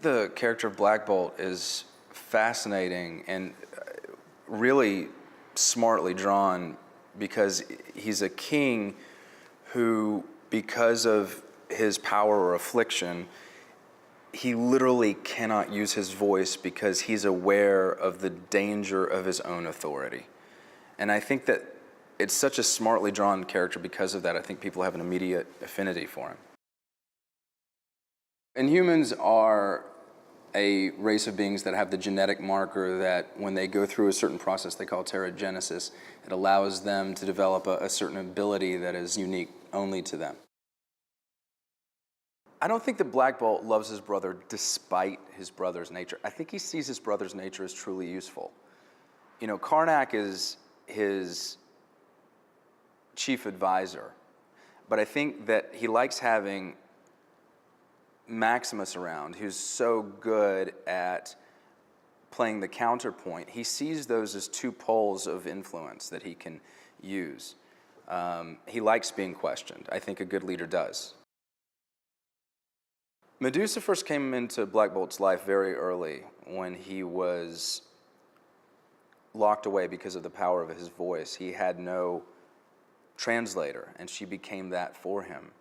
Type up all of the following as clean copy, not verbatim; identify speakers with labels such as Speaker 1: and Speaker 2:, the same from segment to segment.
Speaker 1: The character of Black Bolt is fascinating and really smartly drawn because he's a king who, because of his power or affliction, he literally cannot use his voice because he's aware of the danger of his own authority. And I think that it's such a smartly drawn character because of that. I think people have an immediate affinity for him. Inhumans are a race of beings that have the genetic marker that when they go through a certain process they call pterogenesis, it allows them to develop a certain ability that is unique only to them. I don't think that Black Bolt loves his brother despite his brother's nature. I think he sees his brother's nature as truly useful. You know, Karnak is his chief advisor, but I think that he likes having Maximus around, who's so good at playing the counterpoint. He sees those as two poles of influence that he can use. He likes being questioned. I think a good leader does. Medusa first came into Black Bolt's life very early when he was locked away because of the power of his voice. He had no translator, and she became that for him.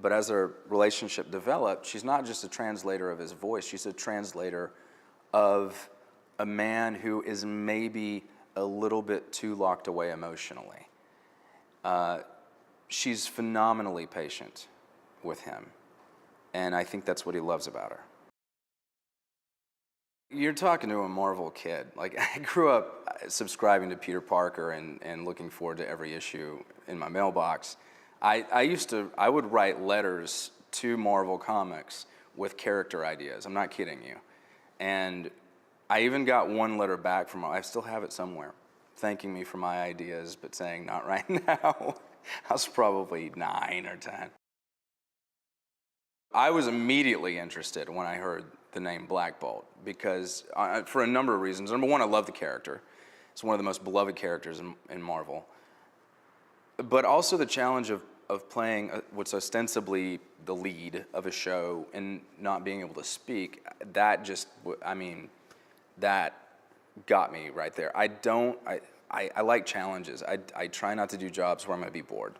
Speaker 1: But as their relationship developed, she's not just a translator of his voice, she's a translator of a man who is maybe a little bit too locked away emotionally. She's phenomenally patient with him, and I think that's what he loves about her. You're talking to a Marvel kid. Like, I grew up subscribing to Peter Parker and looking forward to every issue in my mailbox. I would write letters to Marvel Comics with character ideas. I'm not kidding you. And I even got one letter back from, I still have it somewhere, thanking me for my ideas, but saying not right now. I was probably 9 or 10. I was immediately interested when I heard the name Black Bolt because, for a number of reasons. Number one, I love the character. It's one of the most beloved characters in Marvel. But also the challenge of playing what's ostensibly the lead of a show and not being able to speak, that just, I mean, that got me right there. I like challenges. I try not to do jobs where I'm going to be bored.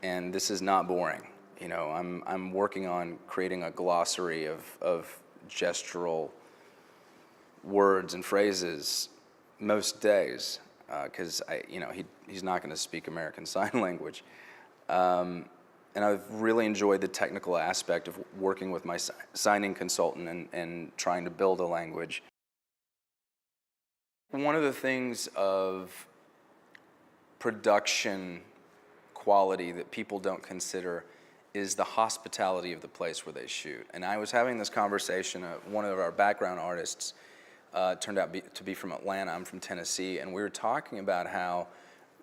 Speaker 1: And this is not boring. You know, I'm working on creating a glossary of gestural words and phrases most days because he's not going to speak American Sign Language, and I've really enjoyed the technical aspect of working with my signing consultant and trying to build a language. One of the things of production quality that people don't consider is the hospitality of the place where they shoot. And I was having this conversation, one of our background artists turned out to be from Atlanta, I'm from Tennessee, and we were talking about how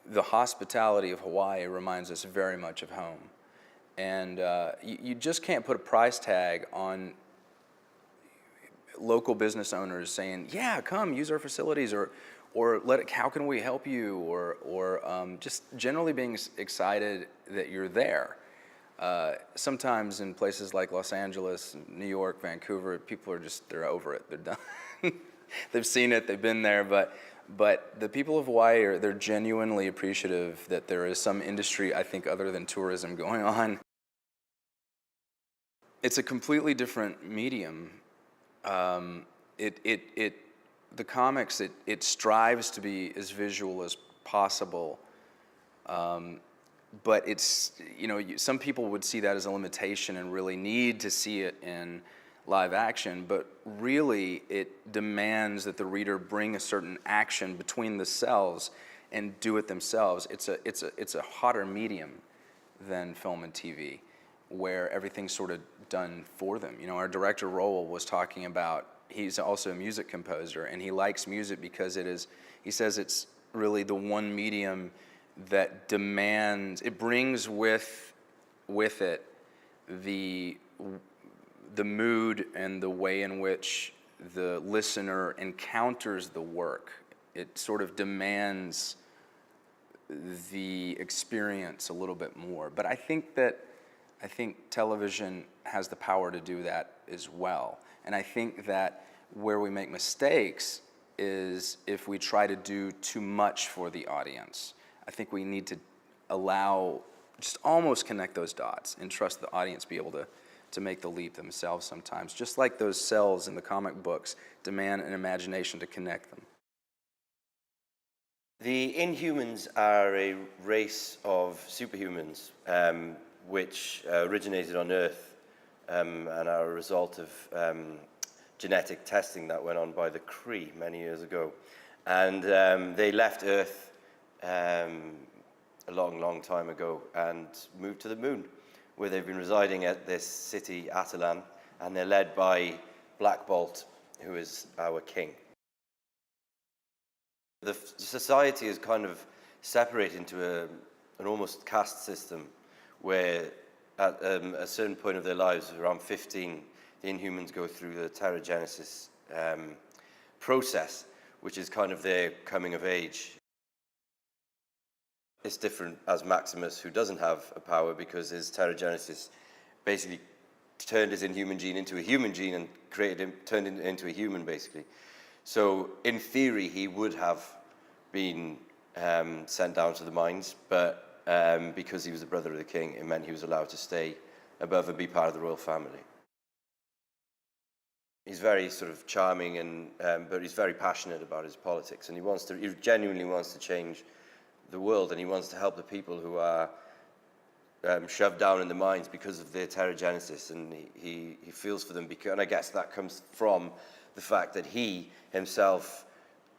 Speaker 1: the hospitality of Hawaii reminds us very much of home. And you just can't put a price tag on local business owners saying, yeah, come use our facilities, or how can we help you, or just generally being excited that you're there. Sometimes in places like Los Angeles, New York, Vancouver, people are they're over it. They're done. They've seen it, they've been there, but the people of Hawaii they're genuinely appreciative that there is some industry, I think, other than tourism going on. It's a completely different medium. The comics, it strives to be as visual as possible. But it's, some people would see that as a limitation and really need to see it in live action, but really it demands that the reader bring a certain action between the cells and do it themselves. It's a hotter medium than film and TV, where everything's sort of done for them. Our director Roel was talking about, he's also a music composer, and he likes music because he says it's really the one medium that demands, it brings with it the mood and the way in which the listener encounters the work. It sort of demands the experience a little bit more. But I think that I think television has the power to do that as well. And I think that where we make mistakes is if we try to do too much for the audience. I think we need to allow, just almost connect those dots and trust the audience be able to make the leap themselves sometimes. Just like those cells in the comic books demand an imagination to connect them.
Speaker 2: The Inhumans are a race of superhumans which originated on Earth and are a result of genetic testing that went on by the Kree many years ago. And they left Earth a long, long time ago and moved to the moon, where they've been residing at this city, Atalan, and they're led by Black Bolt, who is our king. The society is kind of separated into an almost caste system, where at a certain point of their lives, around 15, the Inhumans go through the pterogenesis process, which is kind of their coming of age. It's different as Maximus, who doesn't have a power because his pterogenesis basically turned his Inhuman gene into a human gene and turned him into a human, basically. So in theory, he would have been sent down to the mines, but because he was the brother of the king, it meant he was allowed to stay above and be part of the royal family. He's very sort of charming, but he's very passionate about his politics, and he genuinely wants to change the world, and he wants to help the people who are shoved down in the mines because of their pterogenesis, and he feels for them, and I guess that comes from the fact that he himself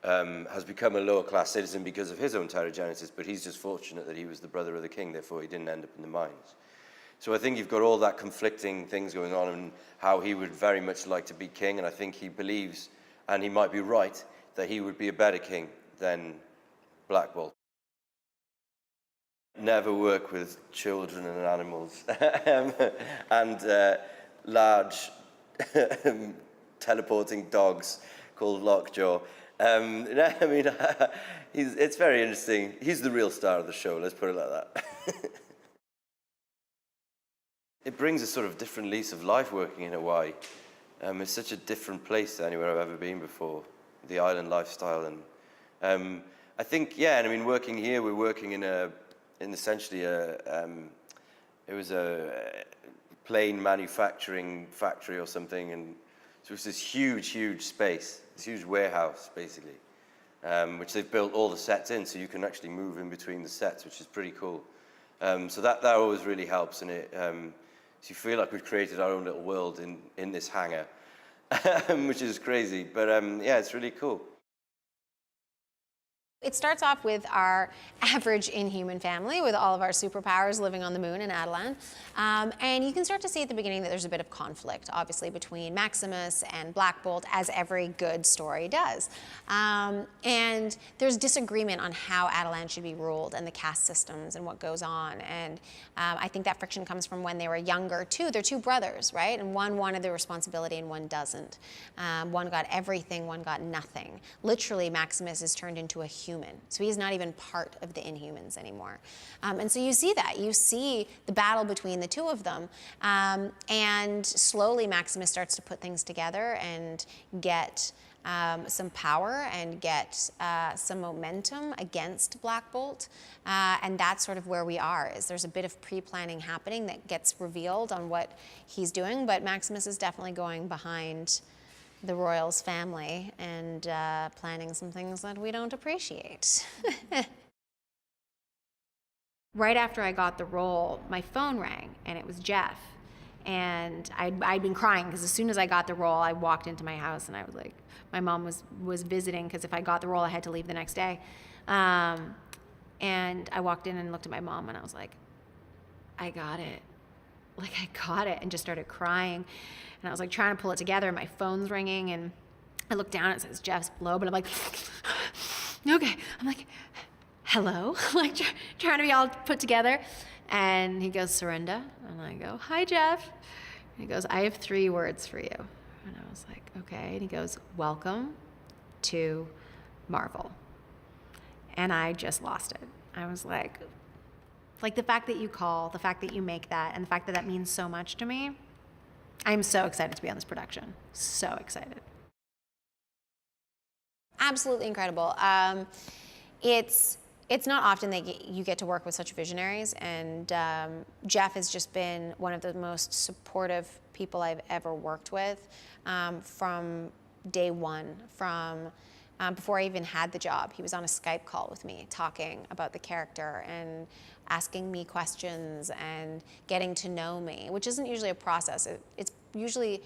Speaker 2: has become a lower class citizen because of his own pterogenesis, but he's just fortunate that he was the brother of the king, therefore he didn't end up in the mines. So I think you've got all that conflicting things going on, and how he would very much like to be king, and I think he believes, and he might be right, that he would be a better king than Black Bolt. Never work with children and animals, and large teleporting dogs called Lockjaw. I mean, it's very interesting. He's the real star of the show, let's put it like that. It brings a sort of different lease of life working in Hawaii. It's such a different place to anywhere I've ever been before, the island lifestyle. And I think, yeah, and I mean, working here, we're working in essentially it was a plane manufacturing factory or something, and so it's this huge space, this huge warehouse basically, which they've built all the sets in, so you can actually move in between the sets, which is pretty cool. So that always really helps, and so you feel like we've created our own little world in this hangar, which is crazy, but yeah, it's really cool.
Speaker 3: It starts off with our average Inhuman family with all of our superpowers living on the moon in Atalan. And you can start to see at the beginning that there's a bit of conflict, obviously, between Maximus and Black Bolt, as every good story does. And there's disagreement on how Atalan should be ruled and the caste systems and what goes on. And I think that friction comes from when they were younger, too. They're two brothers, right? And one wanted the responsibility and one doesn't. One got everything, one got nothing. Literally, Maximus is turned into a human. So he's not even part of the Inhumans anymore. And so you see that. You see the battle between the two of them. And slowly Maximus starts to put things together and get some power and get some momentum against Black Bolt. And that's sort of where we are, is there's a bit of pre-planning happening that gets revealed on what he's doing, but Maximus is definitely going behind the Royals family and planning some things that we don't appreciate. Right after I got the role, my phone rang, and it was Jeff. And I'd been crying, because as soon as I got the role, I walked into my house, and I was like, my mom was visiting, because if I got the role, I had to leave the next day. And I walked in and looked at my mom, and I was like, I got it. Like, I got it, and just started crying. And I was like trying to pull it together, and my phone's ringing, and I look down, it says Jeff's below, but I'm like, okay. I'm like, hello? Like trying to be all put together. And he goes, Surrenda. And I go, hi, Jeff. And he goes, I have 3 words for you. And I was like, okay. And he goes, welcome to Marvel. And I just lost it. I was like,
Speaker 4: Like the fact that you call, the fact that you make that, and the fact that that means so much to me. I'm so excited to be on this production. So excited.
Speaker 3: Absolutely incredible. It's not often that you get to work with such visionaries, and Jeff has just been one of the most supportive people I've ever worked with from day one. From before I even had the job, he was on a Skype call with me talking about the character and asking me questions and getting to know me, which isn't usually a process. It's usually,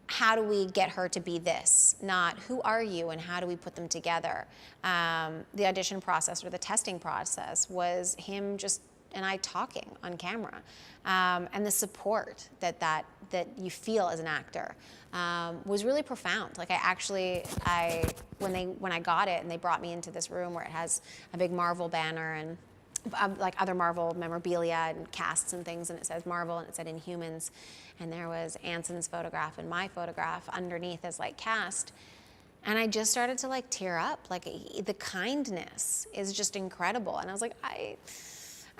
Speaker 3: how do we get her to be this? Not who are you and how do we put them together? The audition process or the testing process was him just and I talking on camera, and the support that you feel as an actor was really profound. Like when I got it and they brought me into this room where it has a big Marvel banner and like other Marvel memorabilia and casts and things, and it says Marvel and it said Inhumans, and there was Anson's photograph and my photograph underneath as like cast, and I just started to like tear up. Like the kindness is just incredible, and I was like,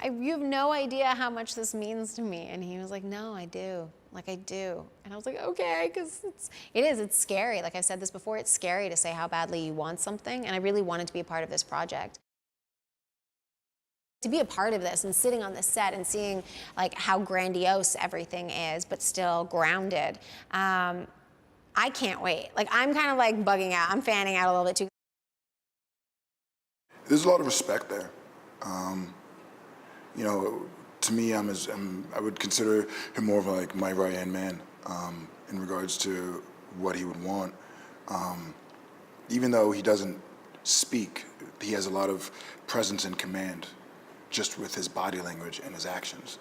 Speaker 3: you have no idea how much this means to me. And he was like, no, I do. Like I do. And I was like, okay, because it's scary. Like I've said this before, it's scary to say how badly you want something, and I really wanted to be a part of this project. To be a part of this and sitting on this set and seeing like how grandiose everything is, but still grounded, I can't wait. Like I'm kind of like bugging out. I'm fanning out a little bit too.
Speaker 5: There's a lot of respect there. You know, to me, I would consider him more of like my right-hand man in regards to what he would want. Even though he doesn't speak, he has a lot of presence and command just with his body language and his actions.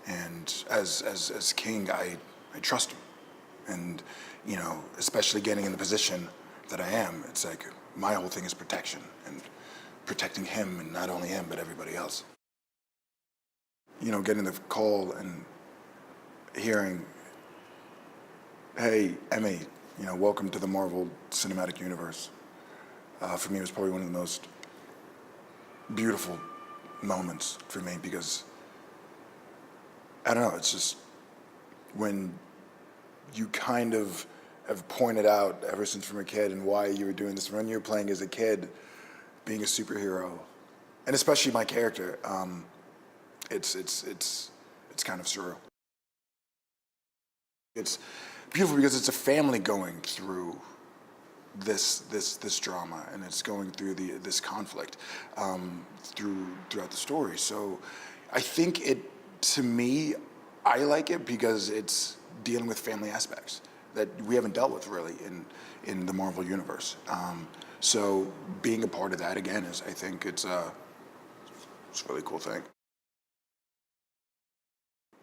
Speaker 5: And as king, I trust him. And, you know, especially getting in the position that I am, it's like my whole thing is protection and protecting him, and not only him, but everybody else. You know, getting the call and hearing, hey, Emmy, you know, welcome to the Marvel Cinematic Universe. For me, it was probably one of the most beautiful moments for me, because I don't know, it's just when you kind of have pointed out ever since from a kid and why you were doing this, when you were playing as a kid, being a superhero, and especially my character, it's kind of surreal. It's beautiful because it's a family going through this drama, and it's going through this conflict throughout the story. So I think to me, I like it because it's dealing with family aspects that we haven't dealt with really in the Marvel universe. So being a part of that again I think it's a really cool thing.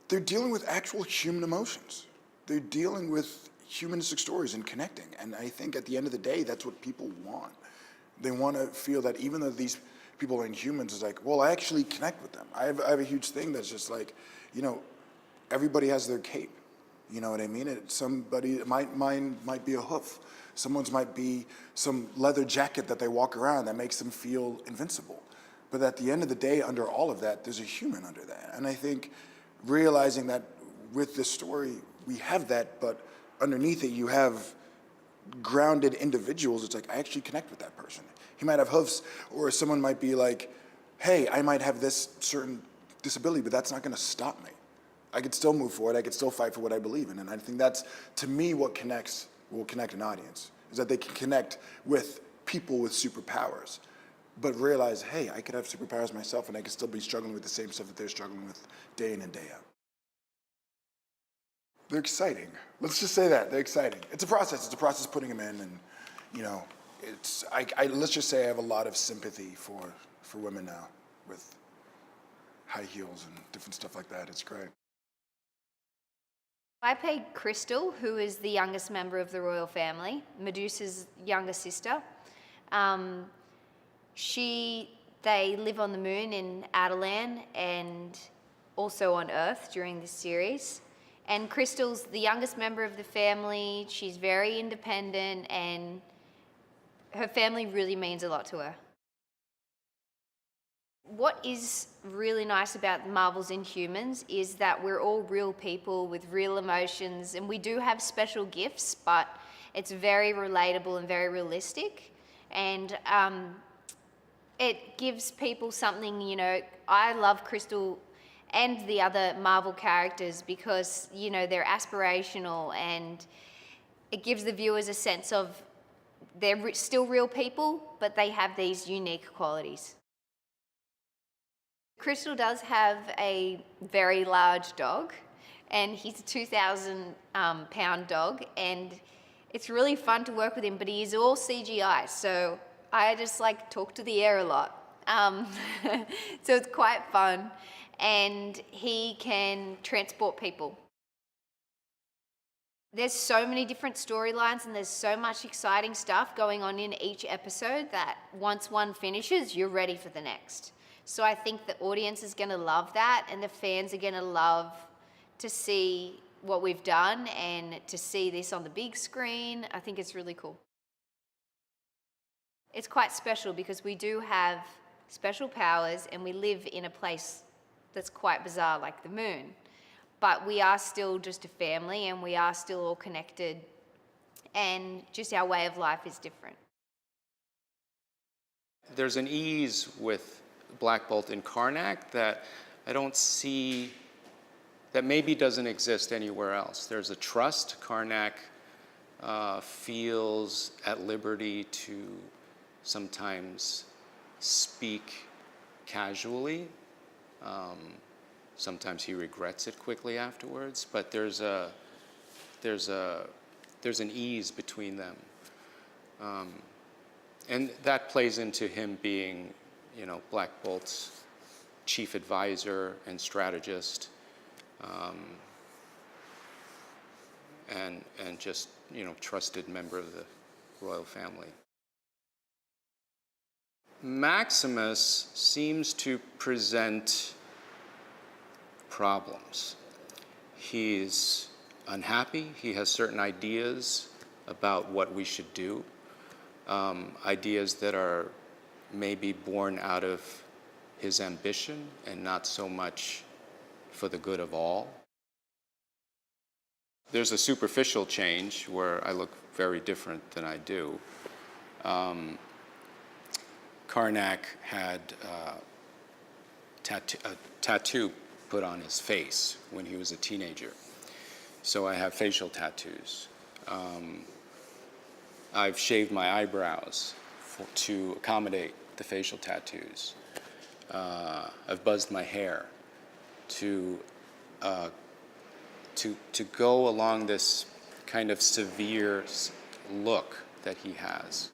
Speaker 5: They're dealing with actual human emotions. They're dealing with humanistic stories and connecting. And I think at the end of the day, that's what people want. They want to feel that even though these people are Inhumans, it's like, well, I actually connect with them. I have a huge thing that's just like, you know, everybody has their cape. You know what I mean? Mine might be a hoof. Someone's might be some leather jacket that they walk around that makes them feel invincible. But at the end of the day, under all of that, there's a human under that. And I think realizing that with this story, we have that, but underneath it, you have grounded individuals. It's like, I actually connect with that person. He might have hoofs, or someone might be like, hey, I might have this certain disability, but that's not gonna stop me. I could still move forward, I could still fight for what I believe in. And I think that's, to me, what will connect an audience, is that they can connect with people with superpowers, but realize, hey, I could have superpowers myself and I could still be struggling with the same stuff that they're struggling with day in and day out. They're exciting. Let's just say that, they're exciting. It's a process putting them in, and you know, let's just say I have a lot of sympathy for women now with high heels and different stuff like that. It's great.
Speaker 6: I played Crystal, who is the youngest member of the royal family, Medusa's younger sister. They live on the moon in Adelan and also on Earth during this series. And Crystal's the youngest member of the family. She's very independent, and her family really means a lot to her. What is really nice about Marvel's Inhumans is that we're all real people with real emotions, and we do have special gifts, but it's very relatable and very realistic. And it gives people something, you know, I love Crystal and the other Marvel characters because, you know, they're aspirational, and it gives the viewers a sense of they're still real people, but they have these unique qualities. Crystal does have a very large dog, and he's a 2,000 pound dog, and it's really fun to work with him, but he is all CGI, so I just like talk to the air a lot. So it's quite fun, and he can transport people. There's so many different storylines, and there's so much exciting stuff going on in each episode that once one finishes, you're ready for the next. So I think the audience is going to love that, and the fans are going to love to see what we've done and to see this on the big screen. I think it's really cool. It's quite special because we do have special powers, and we live in a place that's quite bizarre, like the moon. But we are still just a family, and we are still all connected, and just our way of life is different.
Speaker 7: There's an ease with Black Bolt and Karnak that I don't see, that maybe doesn't exist anywhere else. There's a trust. Karnak feels at liberty to sometimes speak casually. Sometimes he regrets it quickly afterwards, but there's an ease between them. And that plays into him being, you know, Black Bolt's chief advisor and strategist, and just, you know, trusted member of the royal family. Maximus seems to present problems. He's unhappy. He has certain ideas about what we should do, ideas that are maybe born out of his ambition and not so much for the good of all. There's a superficial change where I look very different than I do. Karnak had a tattoo put on his face when he was a teenager. So I have facial tattoos. I've shaved my eyebrows to accommodate the facial tattoos. I've buzzed my hair to go along this kind of severe look that he has.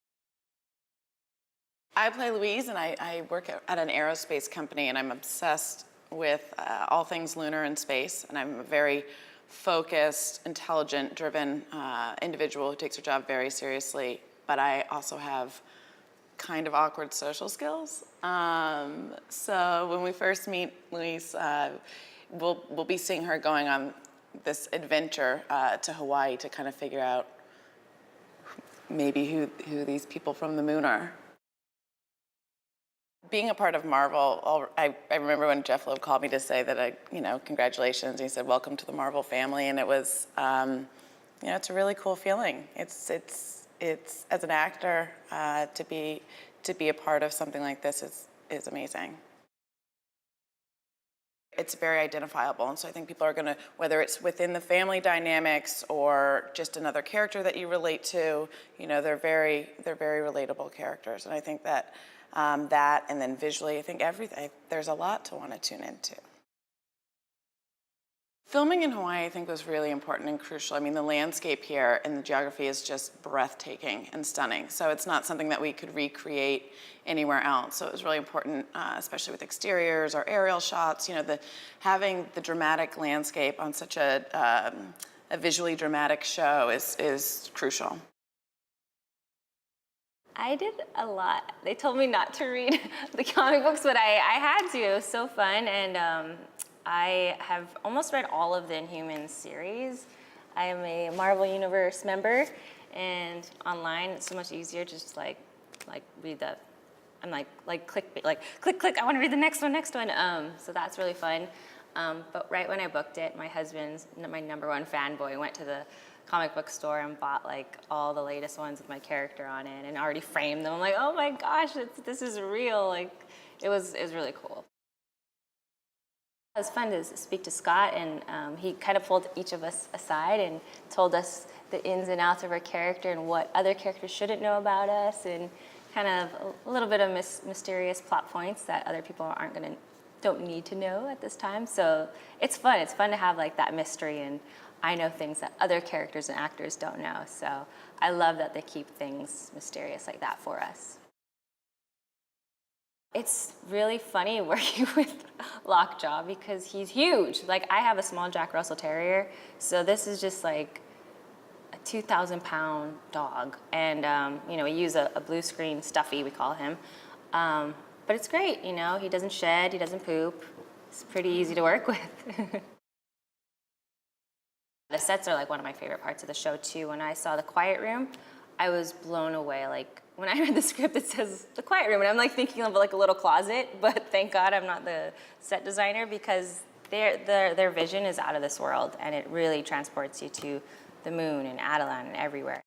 Speaker 8: I play Louise, and I work at an aerospace company, and I'm obsessed with all things lunar and space, and I'm a very focused, intelligent, driven individual who takes her job very seriously, but I also have kind of awkward social skills. So when we first meet Louise, we'll be seeing her going on this adventure to Hawaii to kind of figure out maybe who these people from the moon are. Being a part of Marvel, I remember when Jeff Loeb called me to say that congratulations, and he said, welcome to the Marvel family, and it was, it's a really cool feeling. It's as an actor, to be a part of something like this is amazing. It's very identifiable, and so I think people are gonna, whether it's within the family dynamics or just another character that you relate to, they're very relatable characters, and I think that that, and then visually, I think there's a lot to want to tune into. Filming in Hawaii, I think, was really important and crucial. I mean, the landscape here and the geography is just breathtaking and stunning. So it's not something that we could recreate anywhere else. So it was really important, especially with exteriors or aerial shots, having the dramatic landscape on such a visually dramatic show is crucial.
Speaker 9: I did a lot. They told me not to read the comic books, but I had to. It was so fun, and I have almost read all of the Inhumans series. I am a Marvel Universe member, and online it's so much easier to just like read the I'm like click, click. I want to read the next one. So that's really fun. But right when I booked it, my husband's my #1 fanboy went to the comic book store and bought like all the latest ones with my character on it and already framed them. I'm like, oh my gosh, this is real. Like, it was really cool. It was fun to speak to Scott, and he kind of pulled each of us aside and told us the ins and outs of our character and what other characters shouldn't know about us, and kind of a little bit of mysterious plot points that other people don't need to know at this time. So it's fun. It's fun to have like that mystery, and I know things that other characters and actors don't know. So I love that they keep things mysterious like that for us. It's really funny working with Lockjaw because he's huge. Like, I have a small Jack Russell Terrier, so this is just like a 2,000-pound dog. And, we use a blue screen stuffy, we call him. But it's great, he doesn't shed, he doesn't poop. It's pretty easy to work with. The sets are like one of my favorite parts of the show too. When I saw the quiet room, I was blown away. Like, when I read the script, it says the quiet room, and I'm like thinking of like a little closet, but thank God I'm not the set designer, because their vision is out of this world, and it really transports you to the moon and Adelan and everywhere.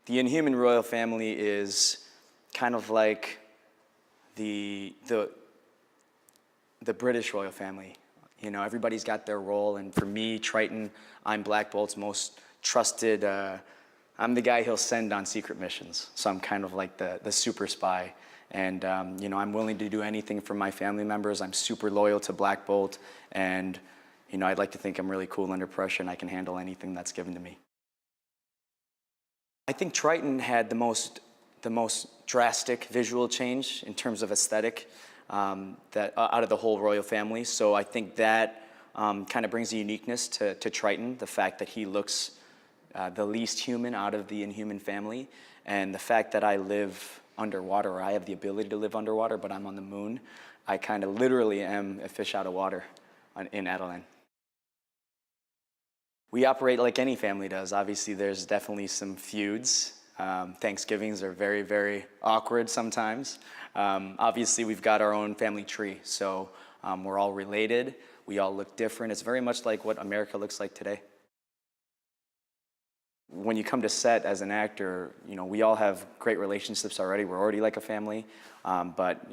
Speaker 10: The Inhuman royal family is kind of like the British royal family. Everybody's got their role, and for me, Triton, I'm Black Bolt's most trusted. I'm the guy he'll send on secret missions, so I'm kind of like the super spy. And I'm willing to do anything for my family members. I'm super loyal to Black Bolt, and I'd like to think I'm really cool under pressure, and I can handle anything that's given to me. I think Triton had the most drastic visual change in terms of aesthetic that out of the whole royal family. So I think that kind of brings a uniqueness to Triton, the fact that he looks the least human out of the Inhuman family, and the fact that I live underwater, or I have the ability to live underwater, but I'm on the moon. I kind of literally am a fish out of water in Adelan. We operate like any family does. Obviously, there's definitely some feuds. Thanksgivings are very, very awkward sometimes. Obviously, we've got our own family tree, so we're all related. We all look different. It's very much like what America looks like today. When you come to set as an actor, we all have great relationships already. We're already like a family, but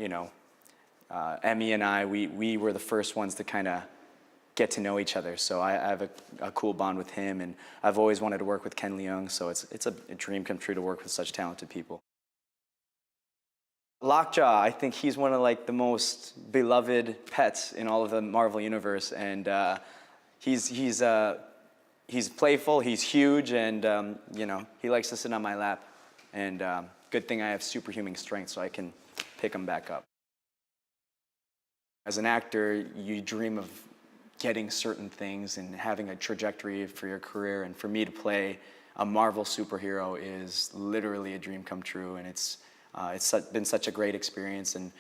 Speaker 10: Emmy and I, we were the first ones to kind of get to know each other. So I have a cool bond with him, and I've always wanted to work with Ken Leung, so it's a dream come true to work with such talented people. Lockjaw, I think he's one of like the most beloved pets in all of the Marvel universe, and he's playful, he's huge, and he likes to sit on my lap. And good thing I have superhuman strength, so I can pick him back up. As an actor, you dream of getting certain things and having a trajectory for your career, and for me to play a Marvel superhero is literally a dream come true, and it's been such a great experience. And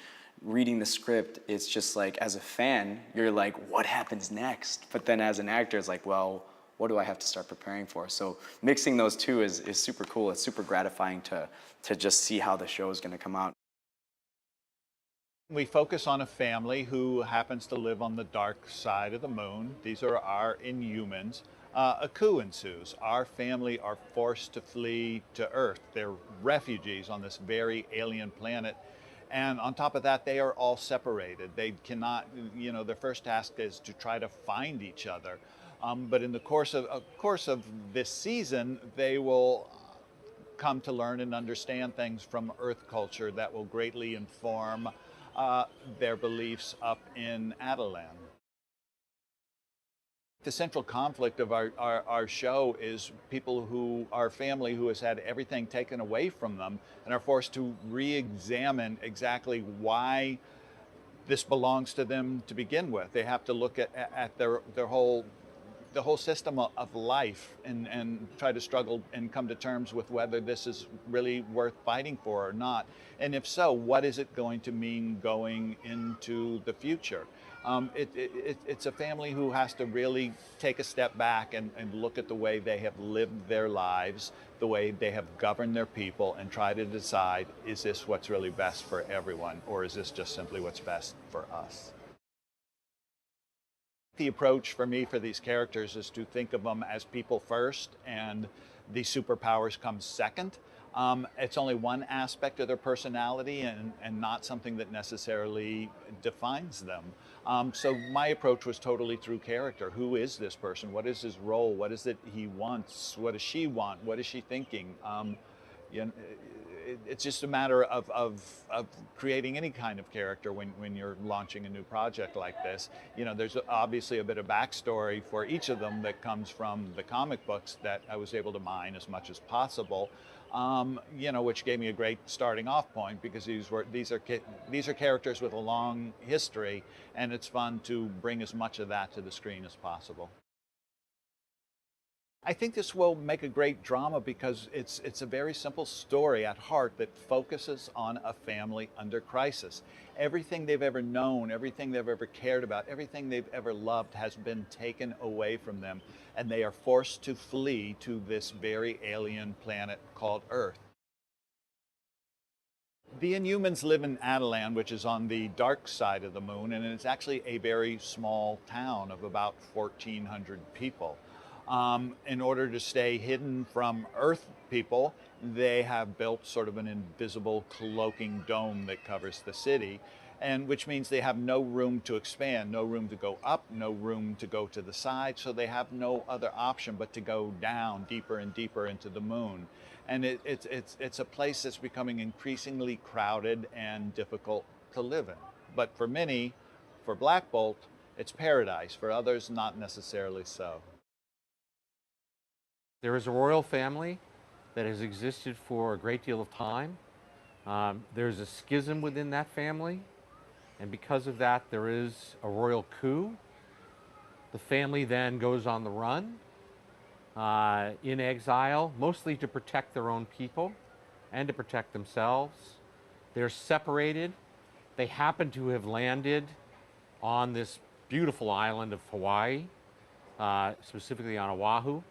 Speaker 10: reading the script, it's just like, as a fan, you're like, what happens next? But then as an actor, it's like, well, what do I have to start preparing for? So mixing those two is super cool. It's super gratifying to just see how the show is going to come out.
Speaker 11: We focus on a family who happens to live on the dark side of the moon. These are our Inhumans. A coup ensues. Our family are forced to flee to Earth. They're refugees on this very alien planet. And on top of that, they are all separated. They cannot, their first task is to try to find each other. But in the course of this season, they will come to learn and understand things from Earth culture that will greatly inform their beliefs up in Adelan. The central conflict of our show is our family who has had everything taken away from them and are forced to re-examine exactly why this belongs to them to begin with. They have to look at their whole the whole system of life and try to struggle and come to terms with whether this is really worth fighting for or not. And if so, what is it going to mean going into the future? It's a family who has to really take a step back and look at the way they have lived their lives, the way they have governed their people, and try to decide, is this what's really best for everyone, or is this just simply what's best for us? The approach for me for these characters is to think of them as people first and the superpowers come second. It's only one aspect of their personality and not something that necessarily defines them. So my approach was totally through character. Who is this person? What is his role? What is it he wants? What does she want? What is she thinking? You know, it's just a matter of creating any kind of character when you're launching a new project like this. You know, there's obviously a bit of backstory for each of them that comes from the comic books that I was able to mine as much as possible. You know, which gave me a great starting off point, because these are characters with a long history, and it's fun to bring as much of that to the screen as possible. I think this will make a great drama because it's a very simple story at heart that focuses on a family under crisis. Everything they've ever known, everything they've ever cared about, everything they've ever loved has been taken away from them, and they are forced to flee to this very alien planet called Earth. The Inhumans live in Adelan, which is on the dark side of the moon, and it's actually a very small town of about 1,400 people. In order to stay hidden from Earth people, they have built sort of an invisible cloaking dome that covers the city, and which means they have no room to expand, no room to go up, no room to go to the side, so they have no other option but to go down deeper and deeper into the moon. And it's a place that's becoming increasingly crowded and difficult to live in. But for many, for Black Bolt, it's paradise. For others, not necessarily so.
Speaker 12: There is a royal family that has existed for a great deal of time. There's a schism within that family, and because of that, there is a royal coup. The family then goes on the run, in exile, mostly to protect their own people and to protect themselves. They're separated. They happen to have landed on this beautiful island of Hawaii, specifically on Oahu.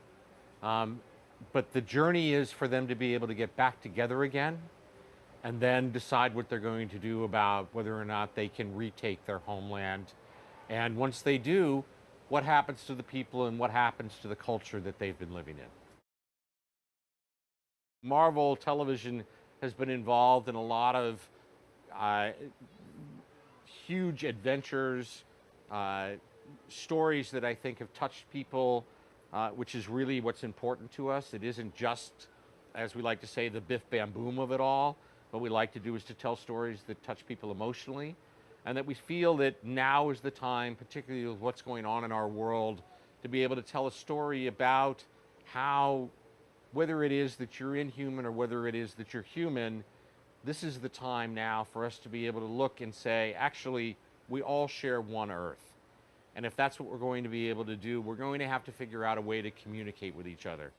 Speaker 12: But the journey is for them to be able to get back together again and then decide what they're going to do about whether or not they can retake their homeland. And once they do, what happens to the people and what happens to the culture that they've been living in. Marvel Television has been involved in a lot of huge adventures, stories that I think have touched people, which is really what's important to us. It isn't just, as we like to say, the biff bam boom of it all. What we like to do is to tell stories that touch people emotionally, and that we feel that now is the time, particularly with what's going on in our world, to be able to tell a story about how, whether it is that you're inhuman or whether it is that you're human, this is the time now for us to be able to look and say, actually, we all share one Earth. And if that's what we're going to be able to do, we're going to have to figure out a way to communicate with each other.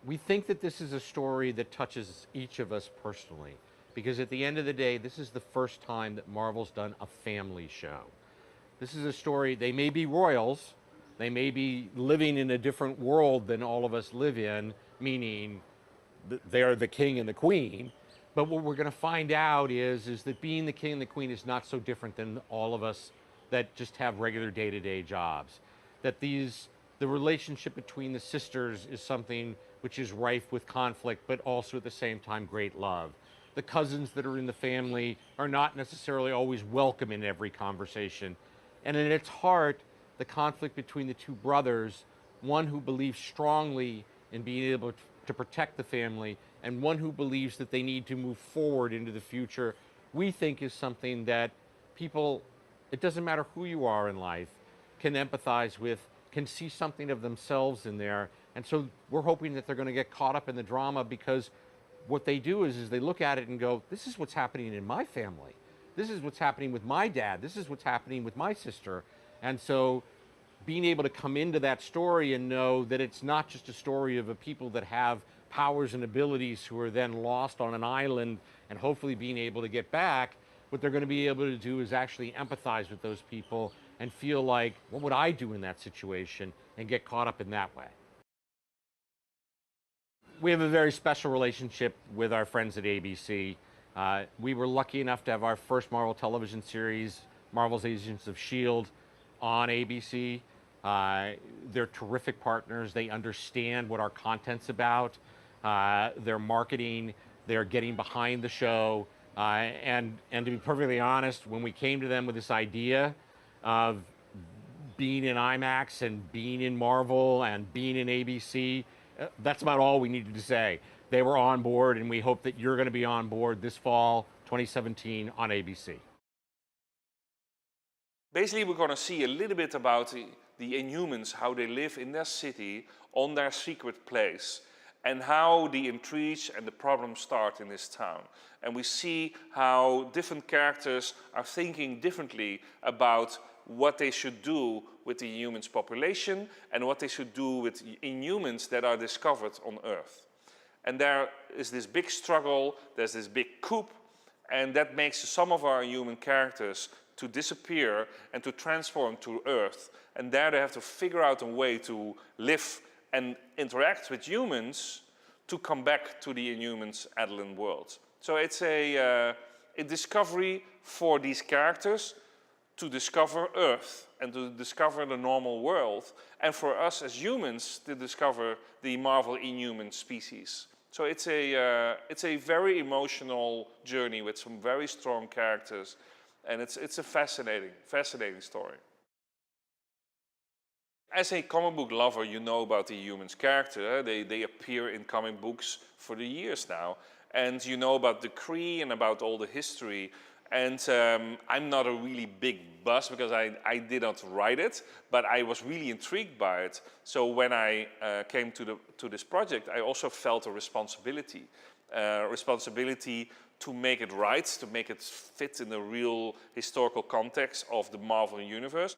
Speaker 12: We think that this is a story that touches each of us personally, because at the end of the day, this is the first time that Marvel's done a family show. This is a story, they may be royals, they may be living in a different world than all of us live in, meaning they're the king and the queen, but what we're going to find out is that being the king and the queen is not so different than all of us that just have regular day-to-day jobs. That the relationship between the sisters is something which is rife with conflict, but also at the same time great love. The cousins that are in the family are not necessarily always welcome in every conversation. And in its heart, the conflict between the two brothers, one who believes strongly in being able to protect the family, and one who believes that they need to move forward into the future, we think is something that people, it doesn't matter who you are in life, can empathize with, can see something of themselves in there. And so we're hoping that they're going to get caught up in the drama, because what they do is they look at it and go, this is what's happening in my family. This is what's happening with my dad. This is what's happening with my sister. And so being able to come into that story and know that it's not just a story of a people that have powers and abilities who are then lost on an island and hopefully being able to get back. What they're going to be able to do is actually empathize with those people and feel like, what would I do in that situation, and get caught up in that way. We have a very special relationship with our friends at ABC. We were lucky enough to have our first Marvel television series, Marvel's Agents of S.H.I.E.L.D., on ABC. They're terrific partners. They understand what our content's about. Their marketing, they're getting behind the show. And to be perfectly honest, when we came to them with this idea of being in IMAX and being in Marvel and being in ABC, that's about all we needed to say. They were on board, and we hope that you're going to be on board this fall, 2017, on ABC.
Speaker 13: Basically, we're going to see a little bit about the Inhumans, how they live in their city, on their secret place, and how the intrigues and the problems start in this town. And we see how different characters are thinking differently about what they should do with the Inhumans population and what they should do with Inhumans that are discovered on Earth. And there is this big struggle, there's this big coup, and that makes some of our human characters to disappear and to transform to Earth. And there they have to figure out a way to live and interact with humans to come back to the Inhumans Adelan world. So it's a discovery for these characters to discover Earth and to discover the normal world, and for us as humans to discover the Marvel Inhuman species. So it's a very emotional journey with some very strong characters, and it's a fascinating story. As a comic book lover, you know about the Inhumans character. They appear in comic books for the years now, and you know about the Kree and about all the history. And I'm not a really big buzz because I did not write it, but I was really intrigued by it. So when I came to this project, I also felt a responsibility to make it right, to make it fit in the real historical context of the Marvel universe.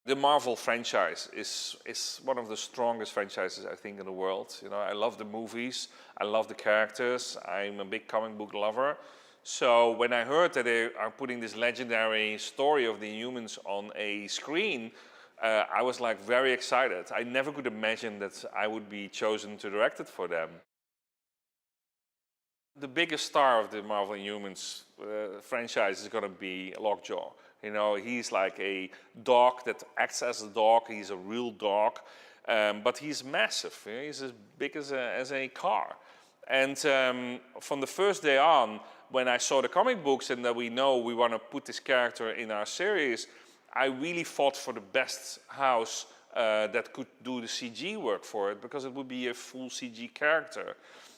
Speaker 13: The Marvel franchise is one of the strongest franchises, I think, in the world. You know, I love the movies, I love the characters, I'm a big comic book lover. So when I heard that they are putting this legendary story of the Inhumans on a screen, I was like very excited. I never could imagine that I would be chosen to direct it for them. The biggest star of the Marvel Inhumans franchise is going to be Lockjaw. You know, he's like a dog that acts as a dog. He's a real dog, but he's massive. You know, he's as big as a car. And from the first day on, when I saw the comic books and that we know we want to put this character in our series, I really fought for the best house that could do the CG work for it, because it would be a full CG character.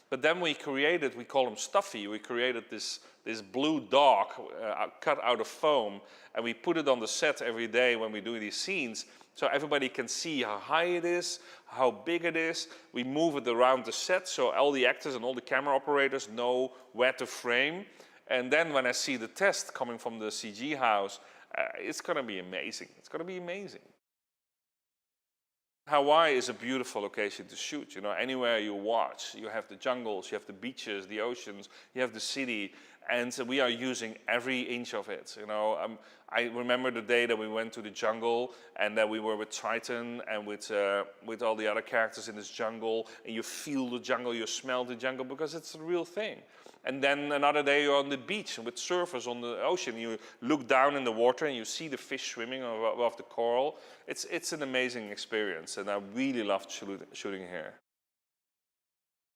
Speaker 13: But then we call him Stuffy, we created this blue dog cut out of foam, and we put it on the set every day when we do these scenes, so everybody can see how high it is, how big it is. We move it around the set so all the actors and all the camera operators know where to frame. And then when I see the test coming from the CG house, it's going to be amazing. It's going to be amazing. Hawaii is a beautiful location to shoot. You know, anywhere you watch, you have the jungles, you have the beaches, the oceans, you have the city, and we are using every inch of it. You know, I remember the day that we went to the jungle and that we were with Triton and with all the other characters in this jungle, and you feel the jungle, you smell the jungle, because it's a real thing. And then another day you're on the beach with surfers on the ocean. You look down in the water and you see the fish swimming above the coral. It's an amazing experience, and I really loved shooting here.